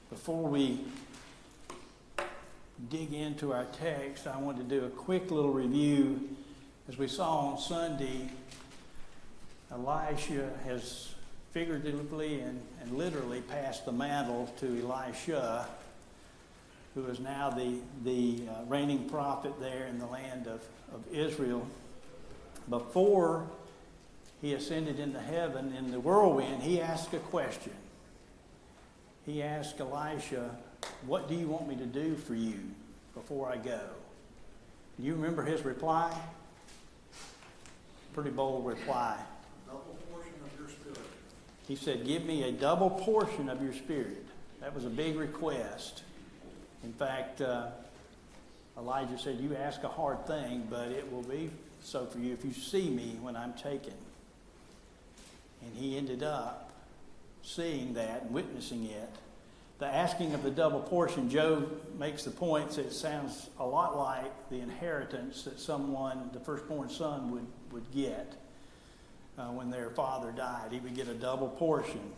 Before we dig into our text, I want to do a quick little review. As we saw on Sunday, Elisha has figuratively and literally passed the mantle to Elisha, who is now the reigning prophet there in the land of Israel. Before he ascended into heaven in the whirlwind, he asked a question. He asked Elisha, "What do you want me to do for you before I go?" Do you remember his reply? Pretty bold reply. Double portion of your spirit. He said, "Give me a double portion of your spirit." That was a big request. In fact, Elijah said, "You ask a hard thing, but it will be so for you if you see me when I'm taken." And he ended up seeing that and witnessing it. The asking of the double portion, Job makes the point that it sounds a lot like the inheritance that someone, the firstborn son, would get when their father died. He would get a double portion.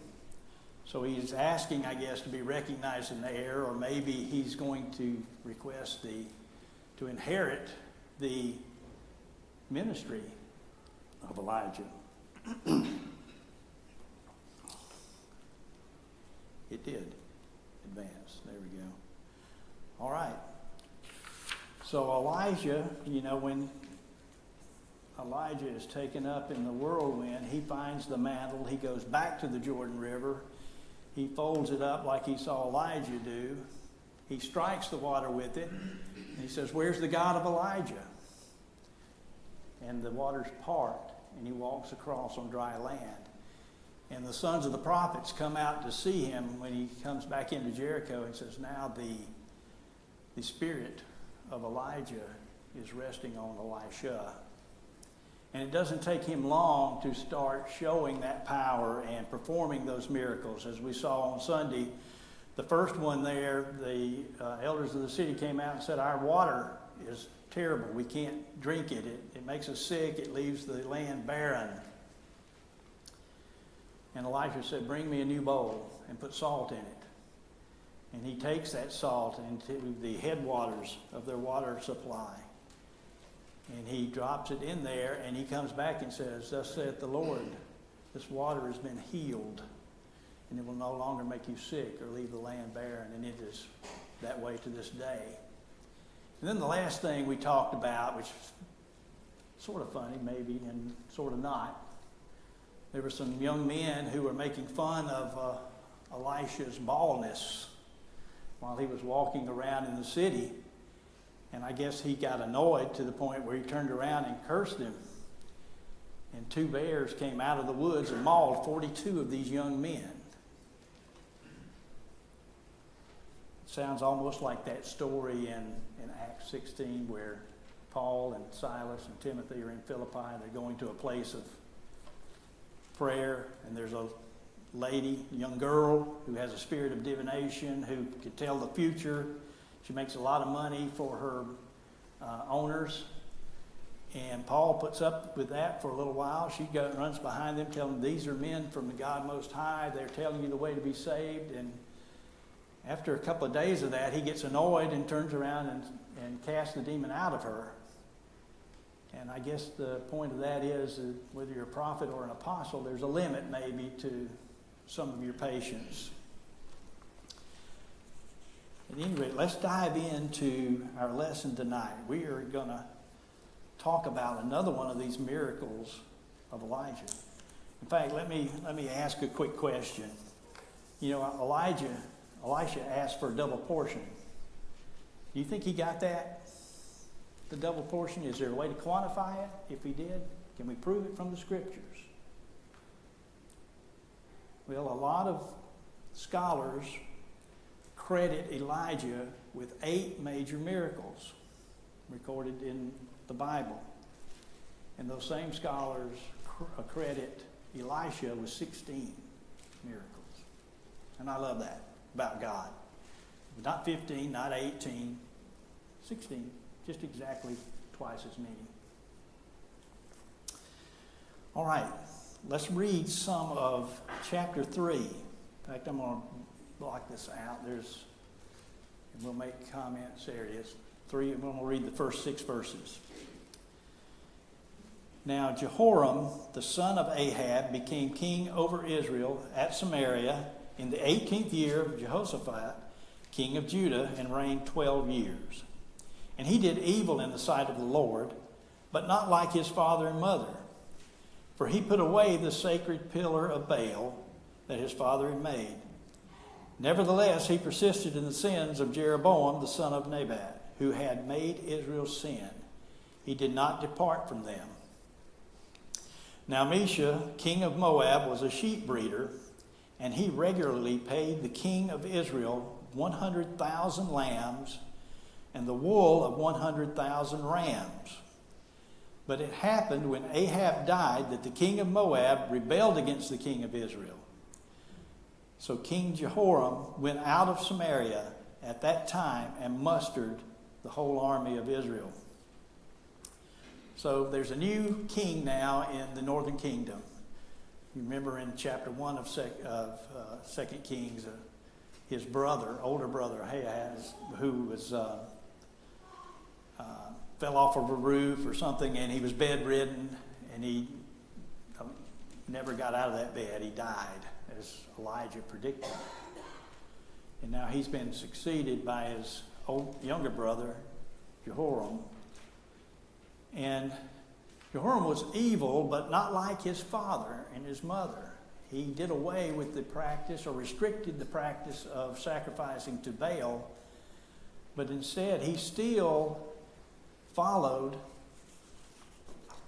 So he's asking, I guess, to be recognized in the heir, or maybe he's going to request to inherit the ministry of Elijah. It did advance. There we go. All right. So Elijah, when Elijah is taken up in the whirlwind, he finds the mantle. He goes back to the Jordan River. He folds it up like he saw Elijah do. He strikes the water with it. And he says, "Where's the God of Elijah?" And the waters part, and he walks across on dry land. And the sons of the prophets come out to see him when he comes back into Jericho and says, "Now the spirit of Elijah is resting on Elisha." And it doesn't take him long to start showing that power and performing those miracles. As we saw on Sunday, the first one there, the elders of the city came out and said, "Our water is terrible. We can't drink it. It makes us sick. It leaves the land barren." And Elisha said, "Bring me a new bowl and put salt in it." And he takes that salt into the headwaters of their water supply. And he drops it in there, and he comes back and says, "Thus saith the Lord, this water has been healed, and it will no longer make you sick or leave the land barren." And it is that way to this day. And then the last thing we talked about, which is sort of funny maybe and sort of not, there were some young men who were making fun of Elisha's baldness while he was walking around in the city. And I guess he got annoyed to the point where he turned around and cursed them. And 2 bears came out of the woods and mauled 42 of these young men. It sounds almost like that story in Acts 16 where Paul and Silas and Timothy are in Philippi. They're going to a place of prayer, and there's a lady, a young girl, who has a spirit of divination, who can tell the future. She makes a lot of money for her owners. And Paul puts up with that for a little while. She runs behind them, telling them, "These are men from the God Most High. They're telling you the way to be saved." And after a couple of days of that, he gets annoyed and turns around and casts the demon out of her. And I guess the point of that is that whether you're a prophet or an apostle, there's a limit maybe to some of your patience. At any rate, let's dive into our lesson tonight. We are going to talk about another one of these miracles of Elijah. In fact, let me ask a quick question. Elisha asked for a double portion. Do you think he got that? The double portion? Is there a way to quantify it? If he did, can we prove it from the scriptures? Well, a lot of scholars credit Elijah with 8 major miracles recorded in the Bible. And those same scholars credit Elisha with 16 miracles. And I love that about God. Not 15, not 18, 16. Just exactly twice as many. All right, let's read some of chapter 3. In fact, I'm going to block this out. And we'll make comments. There it is. 3, and we'll read the first 6 verses. Now Jehoram, the son of Ahab, became king over Israel at Samaria in the 18th year of Jehoshaphat, king of Judah, and reigned 12 years. And he did evil in the sight of the Lord, but not like his father and mother. For he put away the sacred pillar of Baal that his father had made. Nevertheless, he persisted in the sins of Jeroboam, the son of Nebat, who had made Israel sin. He did not depart from them. Now Elisha, king of Moab, was a sheep breeder, and he regularly paid the king of Israel 100,000 lambs and the wool of 100,000 rams. But it happened when Ahab died that the king of Moab rebelled against the king of Israel. So King Jehoram went out of Samaria at that time and mustered the whole army of Israel. So there's a new king now in the northern kingdom. You remember in chapter 1 of 2 Kings, his brother, older brother Ahaz, who was fell off of a roof or something, and he was bedridden, and he never got out of that bed. He died, as Elijah predicted. And now he's been succeeded by his younger brother, Jehoram. And Jehoram was evil, but not like his father and his mother. He did away with the practice, or restricted the practice, of sacrificing to Baal, but instead he still followed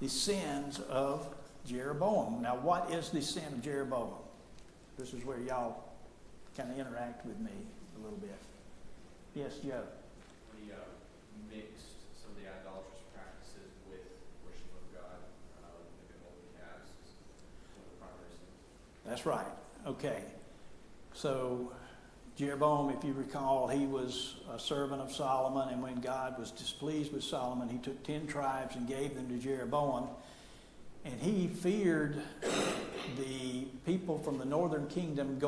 the sins of Jeroboam. Now, what is the sin of Jeroboam? This is where y'all kind of interact with me a little bit. Yes, Joe? He mixed some of the idolatrous practices with worship of God, maybe holding calves is one of the primary sins. That's right. Okay. So Jeroboam, if you recall, he was a servant of Solomon, and when God was displeased with Solomon, he took 10 tribes and gave them to Jeroboam. And he feared the people from the northern kingdom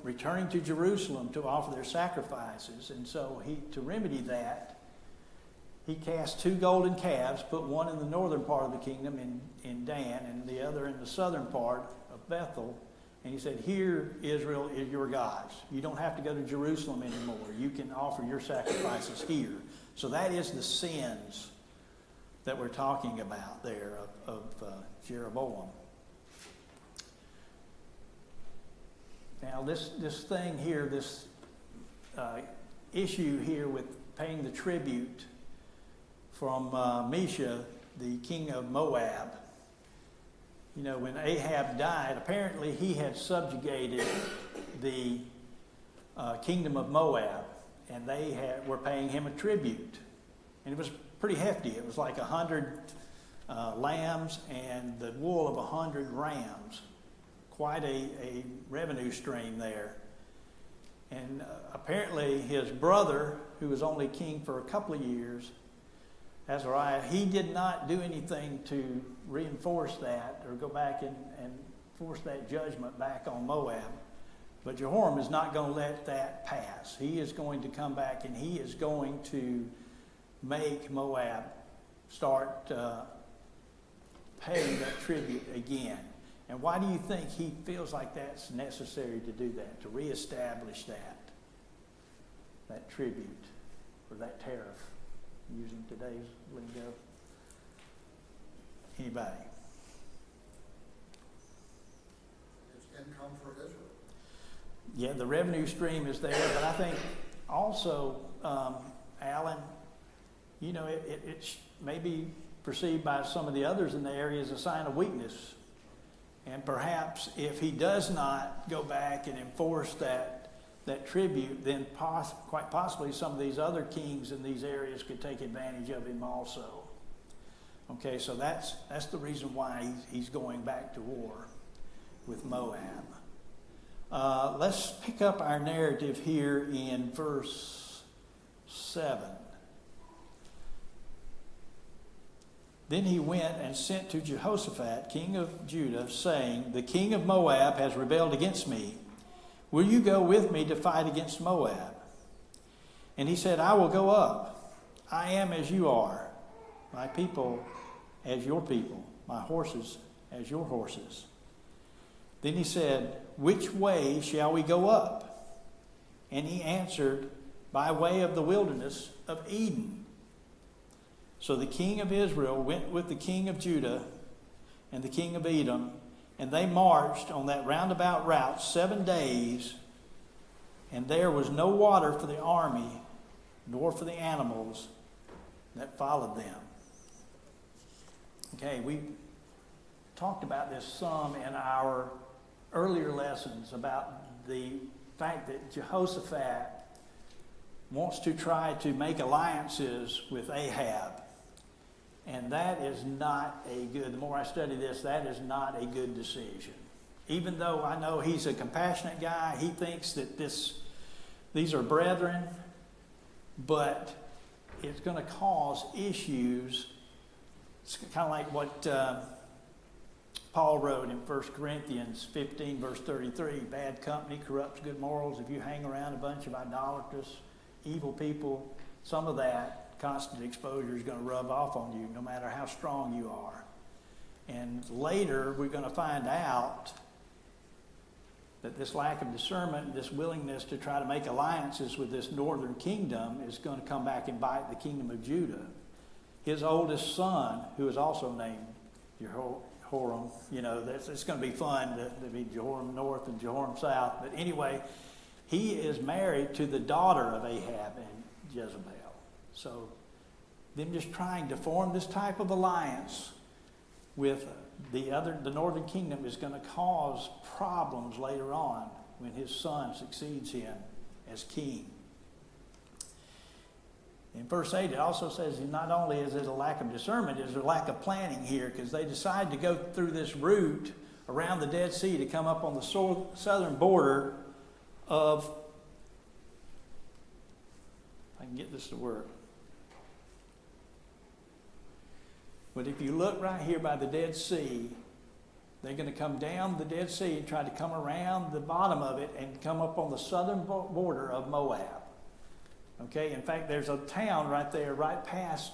returning to Jerusalem to offer their sacrifices. And so to remedy that, he cast 2 golden calves, put one in the northern part of the kingdom in Dan, and the other in the southern part of Bethel. And he said, "Here, Israel, is your gods. You don't have to go to Jerusalem anymore. You can offer your sacrifices here." So that is the sins that we're talking about there of Jeroboam. Now this thing here, this issue here with paying the tribute from Elisha, the king of Moab. You know, when Ahab died, apparently he had subjugated the kingdom of Moab, and they were paying him a tribute. And it was pretty hefty. It was like 100 lambs and the wool of 100 rams. Quite a revenue stream there. And apparently his brother, who was only king for a couple of years, Azariah, he did not do anything to reinforce that or go back and force that judgment back on Moab. But Jehoram is not going to let that pass. He is going to come back, and he is going to make Moab start paying that tribute again. And why do you think he feels like that's necessary to do that, to reestablish that tribute or that tariff, using today's lingo? Anybody? It's income for Israel. Yeah, the revenue stream is there, but I think also, Alan, you know, it may be perceived by some of the others in the area as a sign of weakness. And perhaps if he does not go back and enforce that tribute, then quite possibly some of these other kings in these areas could take advantage of him also. Okay, so that's the reason why he's going back to war with Moab. Let's pick up our narrative here in verse 7. Then he went and sent to Jehoshaphat, king of Judah, saying, "The king of Moab has rebelled against me. will you go with me to fight against Moab? And he said, I will go up. I am as you are, my people as your people, my horses as your horses. Then he said, which way shall we go up? And he answered, by way of the wilderness of Eden. So the king of Israel went with the king of Judah and the king of Edom, and they marched on that roundabout route 7 days, and there was no water for the army, nor for the animals that followed them. Okay, we talked about this some in our earlier lessons about the fact that Jehoshaphat wants to try to make alliances with Ahab. And that is not a good, the more I study this, that is not a good decision. Even though I know he's a compassionate guy, he thinks that these are brethren, but it's going to cause issues. It's kind of like what Paul wrote in 1 Corinthians 15, verse 33. Bad company corrupts good morals. If you hang around a bunch of idolatrous, evil people, some of that constant exposure is going to rub off on you no matter how strong you are. And later we're going to find out that this lack of discernment, this willingness to try to make alliances with this northern kingdom is going to come back and bite the kingdom of Judah. His oldest son, who is also named Jehoram, it's going to be fun to be Jehoram North and Jehoram South. But anyway, he is married to the daughter of Ahab and Jezebel. So them just trying to form this type of alliance with the northern kingdom is going to cause problems later on when his son succeeds him as king. In verse 8, it also says not only is it a lack of discernment, it's a lack of planning here, because they decide to go through this route around the Dead Sea to come up on the southern border of, if I can get this to work. But if you look right here by the Dead Sea, they're going to come down the Dead Sea and try to come around the bottom of it and come up on the southern border of Moab. Okay, in fact, there's a town right there, right past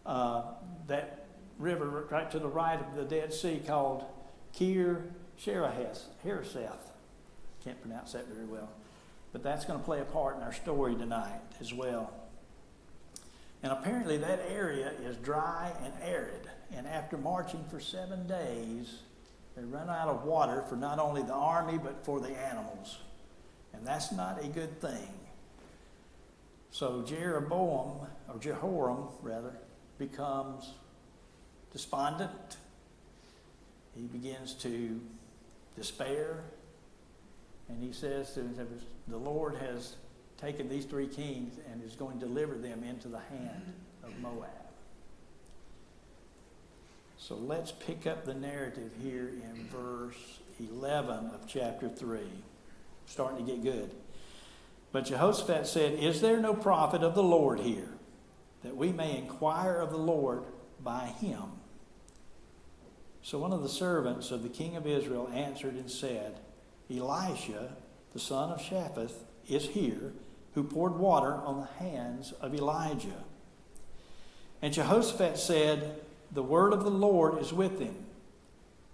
that river, right to the right of the Dead Sea, called Kir Hareseth. Can't pronounce that very well. But that's going to play a part in our story tonight as well. And apparently that area is dry and arid. And after marching for 7 days, they run out of water for not only the army, but for the animals. And that's not a good thing. So Jehoram becomes despondent. He begins to despair. And he says to him, the Lord has taken these 3 kings and is going to deliver them into the hand of Moab. So let's pick up the narrative here in verse 11 of chapter 3. Starting to get good. But Jehoshaphat said, is there no prophet of the Lord here, that we may inquire of the Lord by him? So one of the servants of the king of Israel answered and said, Elisha, the son of Shaphat, is here, who poured water on the hands of Elijah. And Jehoshaphat said, the word of the Lord is with him.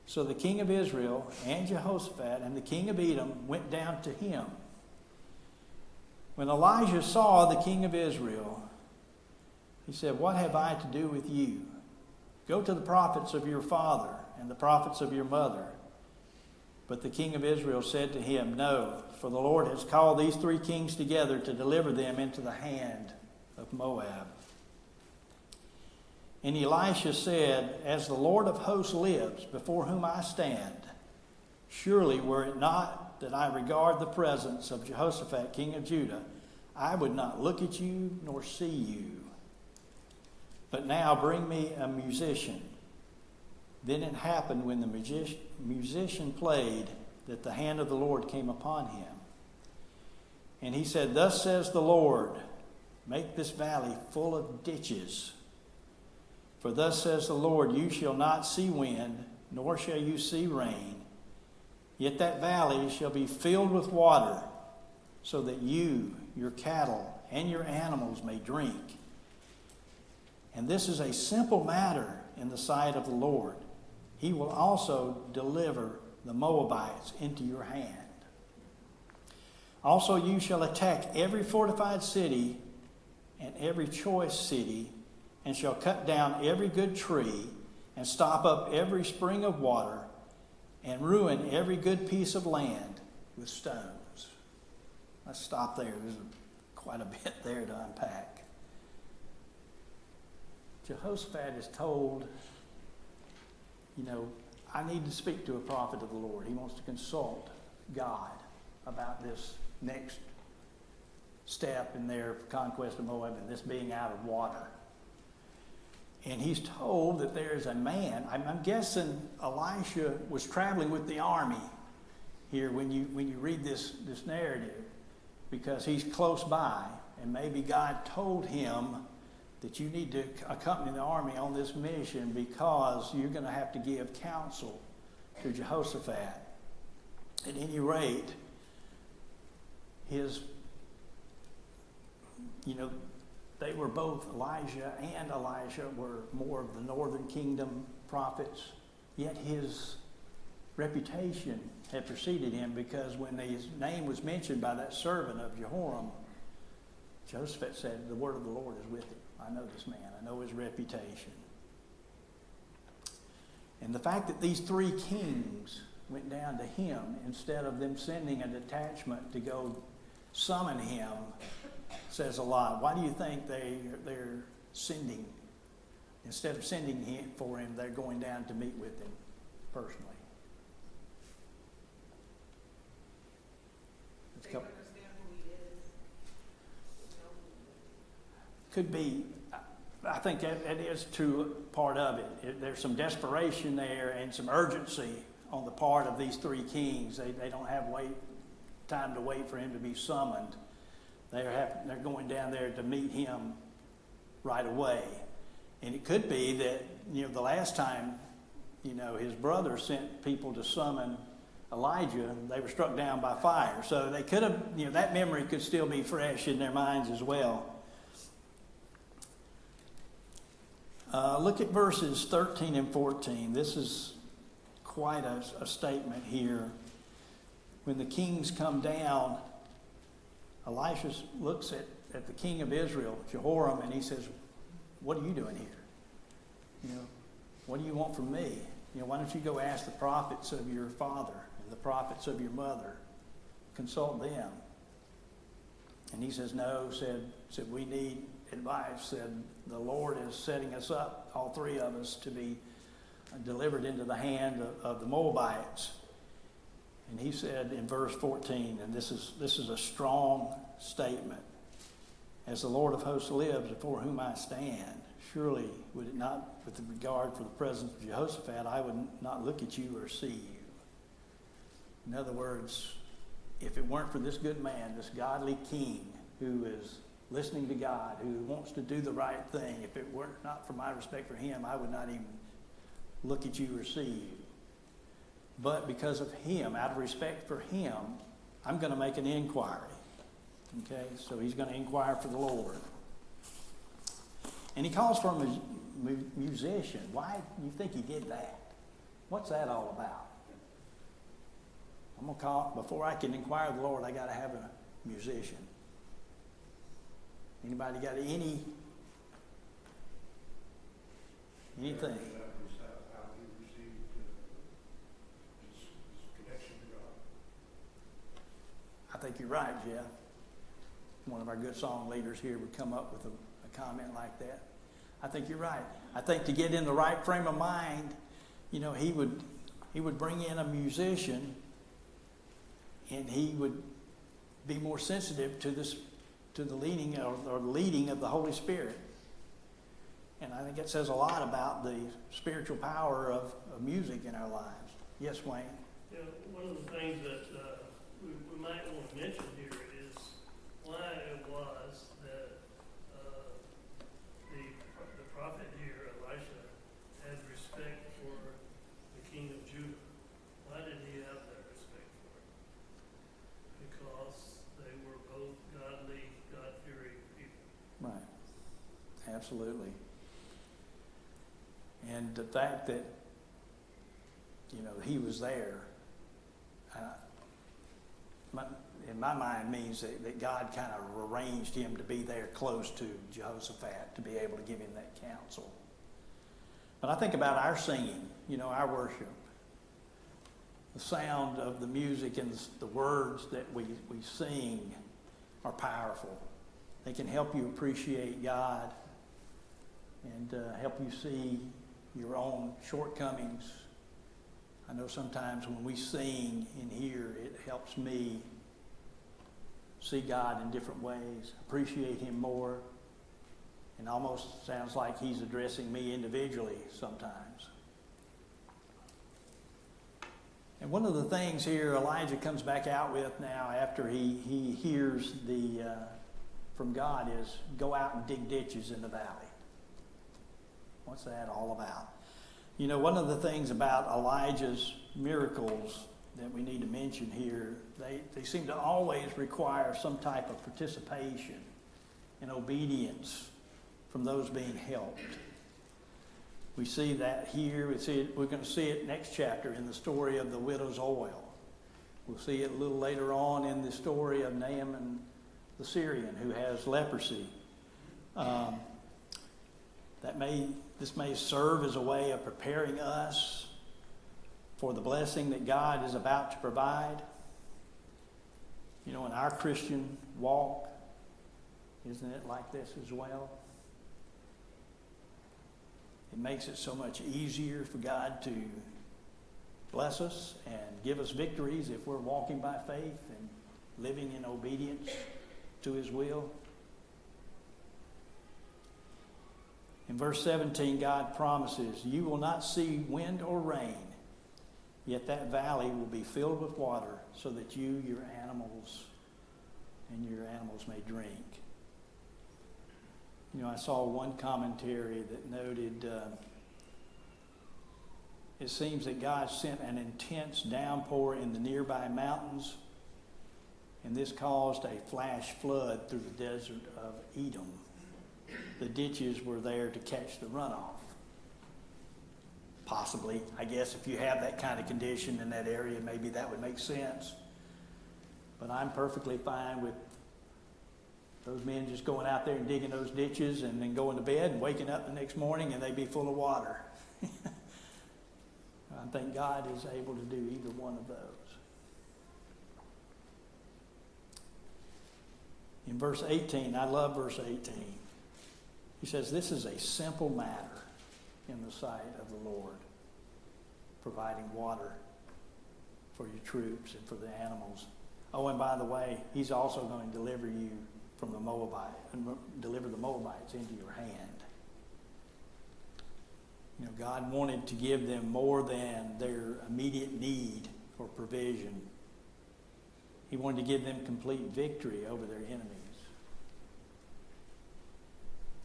So the king of Israel and Jehoshaphat and the king of Edom went down to him. When Elijah saw the king of Israel, he said, what have I to do with you? Go to the prophets of your father and the prophets of your mother. But the king of Israel said to him, no, for the Lord has called these 3 kings together to deliver them into the hand of Moab. And Elisha said, as the Lord of hosts lives, before whom I stand, surely were it not that I regard the presence of Jehoshaphat, king of Judah, I would not look at you nor see you. But now bring me a musician. Then it happened when the musician played that the hand of the Lord came upon him. And he said, thus says the Lord, make this valley full of ditches. For thus says the Lord, you shall not see wind, nor shall you see rain, Yet that valley shall be filled with water, so that you, your cattle, and your animals may drink. And this is a simple matter in the sight of the Lord. He will also deliver the Moabites into your hand. Also you shall attack every fortified city and every choice city, and shall cut down every good tree, and stop up every spring of water, and ruin every good piece of land with stones. Let's stop there. There's quite a bit there to unpack. Jehoshaphat is told, I need to speak to a prophet of the Lord. He wants to consult God about this next step in their conquest of Moab and this being out of water. And he's told that there is a man. I'm guessing Elisha was traveling with the army here when you read this narrative, because he's close by, and maybe God told him that you need to accompany the army on this mission because you're going to have to give counsel to Jehoshaphat. At any rate, they were both, Elijah and Elisha were more of the northern kingdom prophets, yet his reputation had preceded him, because when his name was mentioned by that servant of Jehoram, Jehoshaphat said, the word of the Lord is with him. I know this man. I know his reputation. And the fact that these three kings went down to him instead of them sending a detachment to go summon him says a lot. Why do you think they're sending? Instead of sending him for him, they're going down to meet with him personally. They understand who he is. Could be. I think that is true part of it. There's some desperation there and some urgency on the part of these three kings. They don't have time to wait for him to be summoned. They're going down there to meet him right away. And it could be that, the last time, his brother sent people to summon Elijah, they were struck down by fire. So they could have, that memory could still be fresh in their minds as well. Look at verses 13 and 14. This is quite a statement here. When the kings come down, Elisha looks at the king of Israel, Jehoram, and he says, what are you doing here? What do you want from me? Why don't you go ask the prophets of your father and the prophets of your mother? Consult them. And he says, no, said we need advice. Said, the Lord is setting us up, all three of us, to be delivered into the hand of the Moabites. And he said in verse 14, and this is a strong statement, as the Lord of hosts lives, before whom I stand, surely would it not, with regard for the presence of Jehoshaphat, I would not look at you or see you. In other words, if it weren't for this good man, this godly king who is listening to God, who wants to do the right thing, if it were not for my respect for him, I would not even look at you or see you. But because of him, out of respect for him, I'm going to make an inquiry. Okay, so he's going to inquire for the Lord. And he calls for a musician. Why do you think he did that? What's that all about? I'm going to call, before I can inquire of the Lord, I got to have a musician. Anybody got anything? That was how he received his connection to God. I think you're right, Jeff. One of our good song leaders here would come up with a comment like that. I think you're right. I think to get in the right frame of mind, he would bring in a musician, and he would be more sensitive to the leading or leading of the Holy Spirit. And I think it says a lot about the spiritual power of music in our lives. Yes, Wayne? Yeah, one of the things that we might want to mention here is why it was that the prophet here, Elisha, had respect for the king of Judah. Why did he have that respect? absolutely. And the fact that, he was there, in my mind means that God kind of arranged him to be there close to Jehoshaphat to be able to give him that counsel. But I think about our singing, our worship. The sound of the music and the words that we sing are powerful. They can help you appreciate God and help you see your own shortcomings. I know sometimes when we sing in here, it helps me see God in different ways, appreciate him more, and almost sounds like he's addressing me individually sometimes. And one of the things here Elijah comes back out with now after he hears from God is go out and dig ditches in the valley. What's that all about? One of the things about Elijah's miracles that we need to mention here, they seem to always require some type of participation and obedience from those being helped. We see that here. We're going to see it next chapter in the story of the widow's oil. We'll see it a little later on in the story of Naaman the Syrian who has leprosy. This may serve as a way of preparing us for the blessing that God is about to provide. In our Christian walk, isn't it like this as well? It makes it so much easier for God to bless us and give us victories if we're walking by faith and living in obedience to his will. In verse 17, God promises, you will not see wind or rain, yet that valley will be filled with water so that you, your animals may drink. I saw one commentary that noted, it seems that God sent an intense downpour in the nearby mountains, and this caused a flash flood through the desert of Edom. The ditches were there to catch the runoff. Possibly, I guess if you have that kind of condition in that area, maybe that would make sense. But I'm perfectly fine with those men just going out there and digging those ditches and then going to bed and waking up the next morning and they'd be full of water. I think God is able to do either one of those. In verse 18, I love verse 18. He says, this is a simple matter in the sight of the Lord, providing water for your troops and for the animals. Oh, and by the way, he's also going to deliver you from the Moabite and deliver the Moabites into your hand. God wanted to give them more than their immediate need for provision. He wanted to give them complete victory over their enemies.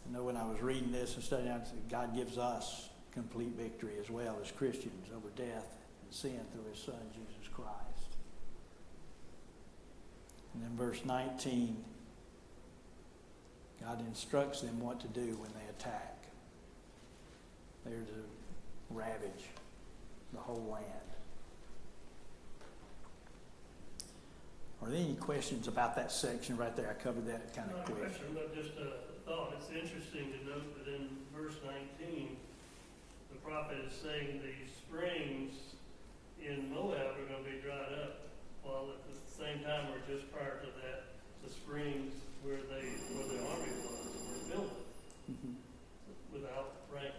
I know when I was reading this and studying, I said God gives us complete victory as well as Christians over death and sin through his Son, Jesus Christ. And then verse 19, God instructs them what to do when they attack. They're to ravage the whole land. Are there any questions about that section right there? I covered that kind of Not a quick. question, but just a thought. It's interesting to note that in verse 19, the prophet is saying the springs in Moab are going to be dried up, while at the same time, or just prior to that, the springs where the army was were filled without rain.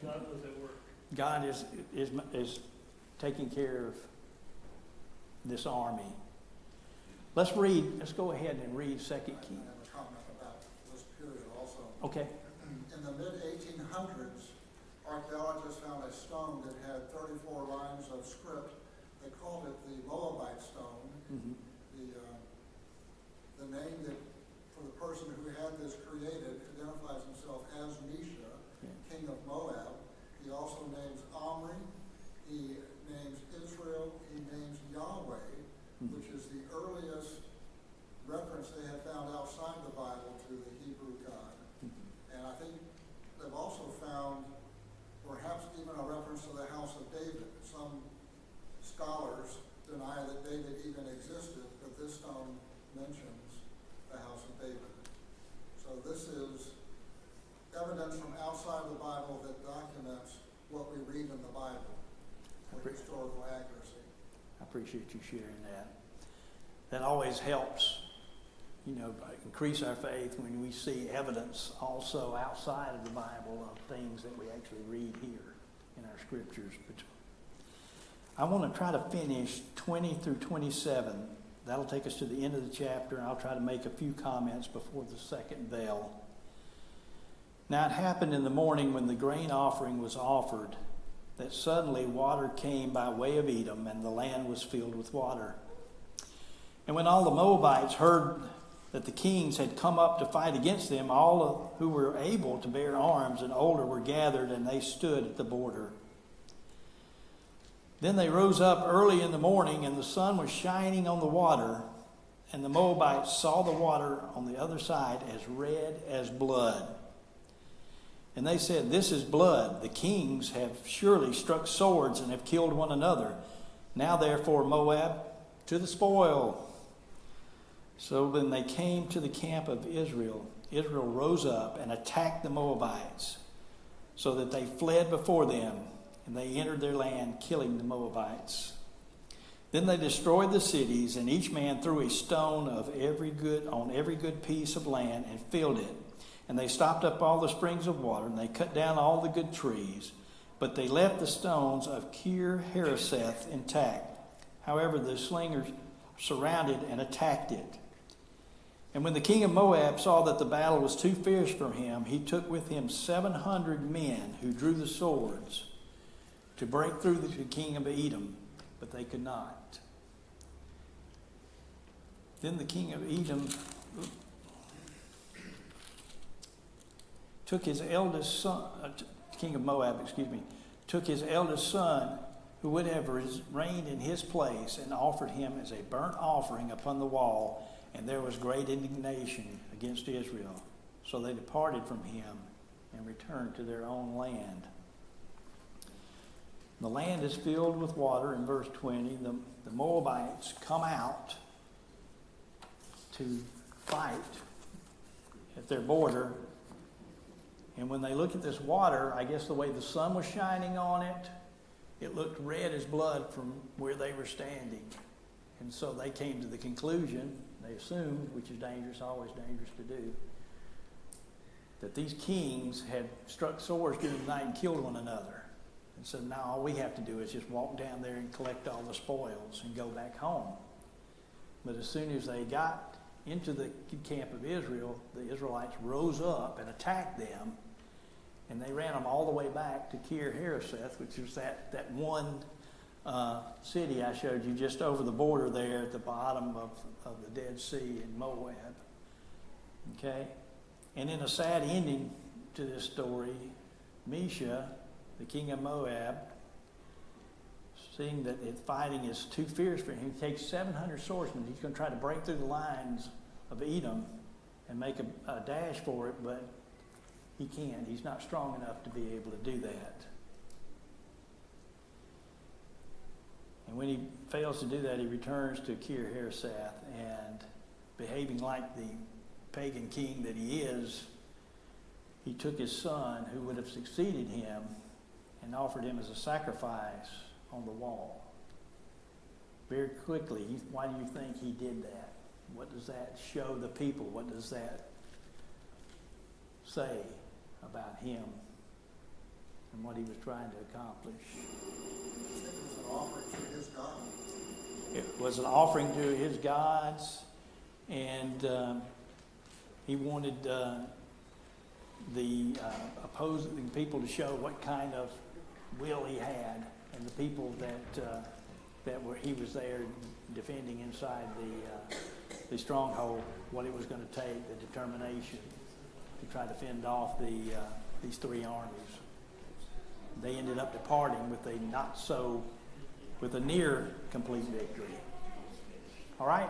God was at work. God is taking care of this army. Let's go ahead and read 2 I Kings. have a comment about this period also. Okay. In the mid-1800s, archaeologists found a stone that had 34 lines of script. They called it the Moabite stone. Mm-hmm. The name that, for the person who had this created, identifies himself as Elisha, king of Moab. He also names Omri. He names Israel. He names Yahweh, which is the earliest reference they have found outside the Bible to deny that David even existed, but this stone mentions the house of David. So this is evidence from outside the Bible that documents what we read in the Bible with historical accuracy. I appreciate you sharing that. That always helps, increase our faith when we see evidence also outside of the Bible of things that we actually read here in our scriptures. But I want to try to finish 20 through 27. That'll take us to the end of the chapter, and I'll try to make a few comments before the second bell. Now it happened in the morning when the grain offering was offered that suddenly water came by way of Edom, and the land was filled with water. And when all the Moabites heard that the kings had come up to fight against them, all who were able to bear arms and older were gathered, and they stood at the border. Then they rose up early in the morning, and the sun was shining on the water, and the Moabites saw the water on the other side as red as blood. And they said, "This is blood. The kings have surely struck swords and have killed one another. Now therefore, Moab, to the spoil." So when they came to the camp of Israel, Israel rose up and attacked the Moabites, so that they fled before them, and they entered their land, killing the Moabites. Then they destroyed the cities, and each man threw a stone on every good piece of land and filled it. And they stopped up all the springs of water, and they cut down all the good trees. But they left the stones of Kir-Hareseth intact. However, the slingers surrounded and attacked it. And when the king of Moab saw that the battle was too fierce for him, he took with him 700 men who drew the swords to break through the king of Edom, but they could not. Then the king of Edom took his eldest son, king of Moab, took his eldest son, who would have reigned in his place, and offered him as a burnt offering upon the wall. And there was great indignation against Israel. So they departed from him and returned to their own land. The land is filled with water in verse 20. The Moabites come out to fight at their border. And when they look at this water, I guess the way the sun was shining on it, it looked red as blood from where they were standing. And so they came to the conclusion, they assumed, which is dangerous, always dangerous to do, that these kings had struck swords during the night and killed one another. And so now all we have to do is just walk down there and collect all the spoils and go back home. But as soon as they got into the camp of Israel, the Israelites rose up and attacked them, and they ran them all the way back to Kir-Hareseth, which is that one city I showed you just over the border there at the bottom of the Dead Sea in Moab. Okay? And in a sad ending to this story, Mesha, the king of Moab, seeing that fighting is too fierce for him, he takes 700 swordsmen. He's going to try to break through the lines of Edom and make a dash for it, but he can't. He's not strong enough to be able to do that. And when he fails to do that, he returns to Kir-Hareseth, and behaving like the pagan king that he is, he took his son, who would have succeeded him, and offered him as a sacrifice on the wall. Very quickly, why do you think he did that? What does that show the people? What does that say about him and what he was trying to accomplish? It was an offering to his God. It was an offering to his gods, and he wanted the opposing people to show what kind of will he had, and the people he was there defending inside the stronghold, what it was going to take, the determination to try to fend off these three armies. They ended up departing with a near complete victory. All right?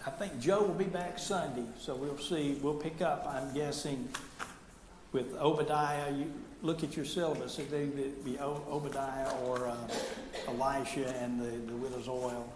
I think Joe will be back Sunday, so we'll see. We'll pick up, I'm guessing, with Obadiah. You look at your syllabus. It'd either be Obadiah or Elisha and the widow's oil.